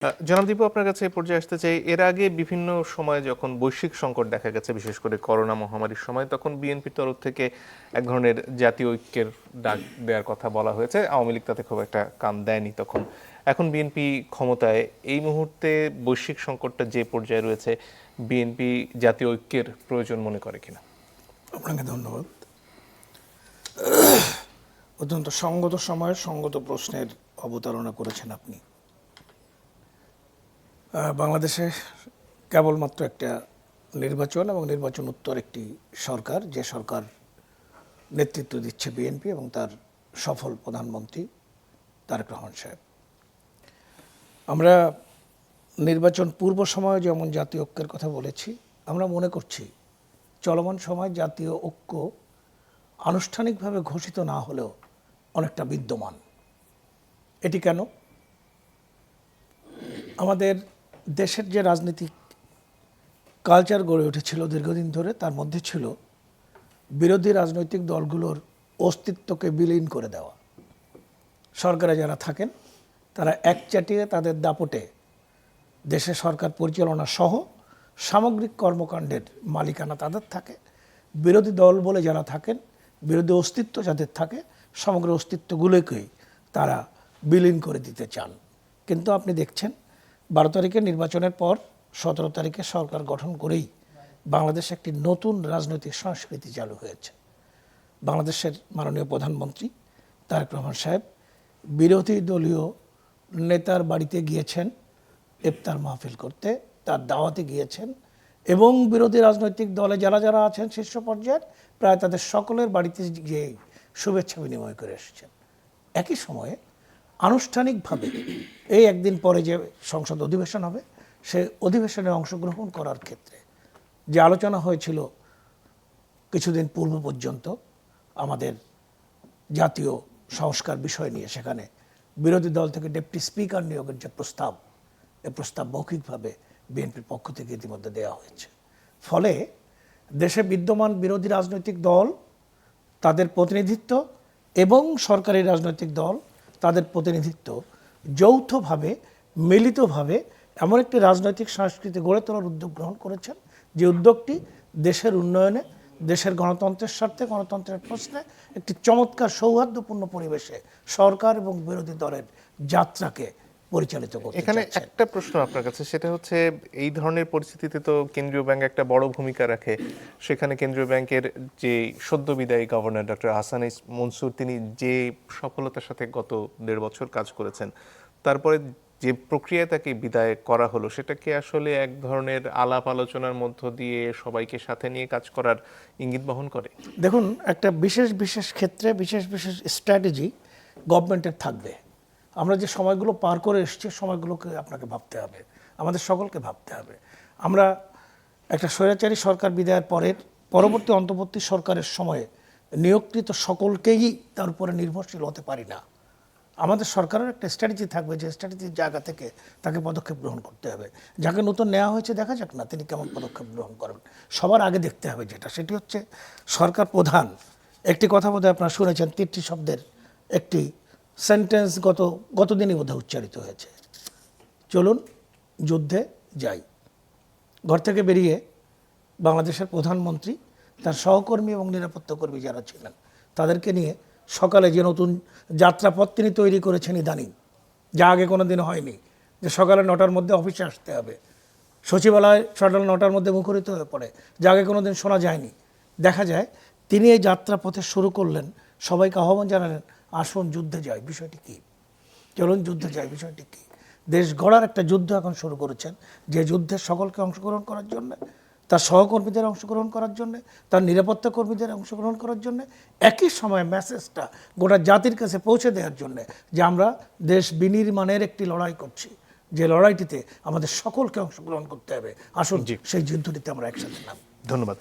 জনাব দীপু, আপনার কাছে এই পর্যায়ে আসতে চাই। এর আগে বিভিন্ন সময় যখন বৈশ্বিক সংকট দেখা গেছে, বিশেষ করে করোনা মহামারীর সময়, তখন বিএনপির তরফ থেকে এক ধরনের জাতীয় ঐক্যের ডাক দেওয়ার কথা বলা হয়েছে। আওয়ামী লীগ তাতে খুব একটা কান দেয়নি তখন। এখন বিএনপি ক্ষমতায়, এই মুহূর্তে বৈশ্বিক সংকটটা যে পর্যায়ে রয়েছে, বিএনপি জাতীয় ঐক্যের প্রয়োজন মনে করে কিনা? আপনাকে ধন্যবাদ। অত্যন্ত সঙ্গত সময়ে সঙ্গত প্রশ্নের অবতারণা করেছেন আপনি। বাংলাদেশে কেবলমাত্র একটা নির্বাচন এবং নির্বাচন উত্তর একটি সরকার, যে সরকার নেতৃত্ব দিচ্ছে বিএনপি এবং তার সফল প্রধানমন্ত্রী তারেক রহমান সাহেব। আমরা নির্বাচন পূর্ব সময়ে যেমন জাতীয় ঐক্যের কথা বলেছি, আমরা মনে করছি চলমান সময় জাতীয় ঐক্য আনুষ্ঠানিকভাবে ঘোষিত না হলেও অনেকটা বিদ্যমান। এটি কেন? আমাদের দেশের যে রাজনৈতিক কালচার গড়ে উঠেছিল দীর্ঘদিন ধরে, তার মধ্যে ছিল বিরোধী রাজনৈতিক দলগুলোর অস্তিত্বকে বিলীন করে দেওয়া। সরকারে যারা থাকেন তারা একচাটিয়ে তাদের দাপটে দেশে সরকার পরিচালনা সহ সামগ্রিক কর্মকাণ্ডের মালিকানা তাদের থাকে। বিরোধী দল বলে যারা থাকেন, বিরোধী অস্তিত্ব যাদের থাকে, সমগ্র অস্তিত্বগুলোকেই তারা বিলীন করে দিতে চান। কিন্তু আপনি দেখছেন 12 তারিখে নির্বাচনের পর 17 তারিখে সরকার গঠন করেই বাংলাদেশে একটি নতুন রাজনৈতিক সংস্কৃতি চালু হয়েছে। বাংলাদেশের মাননীয় প্রধানমন্ত্রী তারেক রহমান সাহেব বিরোধী দলীয় নেতার বাড়িতে গিয়েছেন ইফতার মাহফিল করতে, তার দাওয়াতে গিয়েছেন এবং বিরোধী রাজনৈতিক দলে যারা যারা আছেন শীর্ষ পর্যায়ের প্রায় তাদের সকলের বাড়িতে গিয়ে শুভেচ্ছা বিনিময় করে এসেছেন। একই সময়ে আনুষ্ঠানিকভাবে এই একদিন পরে যে সংসদ অধিবেশন হবে, সেই অধিবেশনে অংশগ্রহণ করার ক্ষেত্রে যে আলোচনা হয়েছিল কিছুদিন পূর্ব পর্যন্ত আমাদের জাতীয় সংস্কার বিষয় নিয়ে, সেখানে বিরোধী দল থেকে ডেপুটি স্পিকার নিয়োগের যে প্রস্তাব, এই প্রস্তাব মৌখিকভাবে বিএনপির পক্ষ থেকে ইতিমধ্যে দেওয়া হয়েছে। ফলে দেশে বিদ্যমান বিরোধী রাজনৈতিক দল, তাদের প্রতিনিধিত্ব এবং সরকারি রাজনৈতিক দল, তাদের প্রতিনিধিত্ব যৌথভাবে মিলিতভাবে এমন একটি রাজনৈতিক সংস্কৃতি গড়ে তোলার উদ্যোগ গ্রহণ করেছেন, যে উদ্যোগটি দেশের উন্নয়নে, দেশের গণতন্ত্রের স্বার্থে, গণতন্ত্রের প্রশ্নে একটি চমৎকার সৌহার্দ্যপূর্ণ পরিবেশে সরকার এবং বিরোধী দলের যাত্রাকে পরিচালিত করতে এখানে চাচ্ছেন। একটা প্রশ্ন আপনার কাছে, সেটা হচ্ছে এই ধরনের পরিস্থিতিতে তো কেন্দ্রীয় ব্যাংক একটা বড় ভূমিকা রাখে। সেখানে কেন্দ্রীয় ব্যাংকের যে সদ্য বিদায়ী গভর্নর ডক্টর আহসানুল মনসুর, তিনি যে সফলতার সাথে গত 1.5 বছর কাজ করেছেন, তারপরে যে প্রক্রিয়ায় তাকে বিদায় করা হলো, সেটা কি আসলে এক ধরনের আলাপ আলোচনার মধ্য দিয়ে সবাইকে সাথে নিয়ে কাজ করার ইঙ্গিত বহন করে? দেখুন, একটা বিশেষ বিশেষ ক্ষেত্রে বিশেষ বিশেষ স্ট্র্যাটেজি গভর্নমেন্টের থাকবে। আমরা যে সময়গুলো পার করে এসেছি, সময়গুলোকে আপনাকে ভাবতে হবে, আমাদের সকলকে ভাবতে হবে। আমরা একটা স্বৈরাচারী সরকার বিদায়ের পরবর্তী অন্তর্বর্তী সরকারের সময়ে নিয়োগকৃত সকলকেই তার উপরে নির্ভরশীল হতে পারি না। আমাদের সরকারের একটা স্ট্র্যাটেজি থাকবে, যে স্ট্র্যাটেজির জায়গা থেকে তাকে পদক্ষেপ গ্রহণ করতে হবে। যাকে নতুন নেওয়া হয়েছে, দেখা যাক না তিনি কেমন পদক্ষেপ গ্রহণ করেন। সবার আগে দেখতে হবে সেটি হচ্ছে সরকার প্রধান। একটি কথা বোধহয় আপনারা শুনেছেন, 3টি শব্দের একটি সেন্টেন্স গতদিনই বোধহয় উচ্চারিত হয়েছে, চলুন যুদ্ধে যাই। ঘর থেকে বেরিয়ে বাংলাদেশের প্রধানমন্ত্রী তার সহকর্মী এবং নিরাপত্তাকর্মী যারা ছিলেন তাদেরকে নিয়ে সকালে যে নতুন যাত্রাপথ তিনি তৈরি করেছেন ইদানিং, যা আগে কোনো দিন হয়নি, যে সকালে 9টার মধ্যে অফিসে আসতে হবে, সচিবালয় সকাল 9টার মধ্যে মুখরিত হয়ে পড়ে, যা আগে কোনো দিন শোনা যায়নি। দেখা যায় তিনি এই যাত্রাপথে শুরু করলেন, সবাইকে আহ্বান জানালেন, আসুন যুদ্ধে যাই। বিষয়টি কী? চলুন যুদ্ধে যাই বিষয়টি কী? দেশ গড়ার একটা যুদ্ধ এখন শুরু করেছেন, যে যুদ্ধে সকলকে অংশগ্রহণ করার জন্য, তার সহকর্মীদের অংশগ্রহণ করার জন্য, তার নিরাপত্তা কর্মীদের অংশগ্রহণ করার জন্য, একই সময় মেসেজটা গোটা জাতির কাছে পৌঁছে দেওয়ার জন্য যে আমরা দেশ বিনির্মাণের একটি লড়াই করছি, যে লড়াইটিতে আমাদের সকলকে অংশগ্রহণ করতে হবে। আসুন সেই যুদ্ধটিতে আমরা একসাথে নাম। ধন্যবাদ।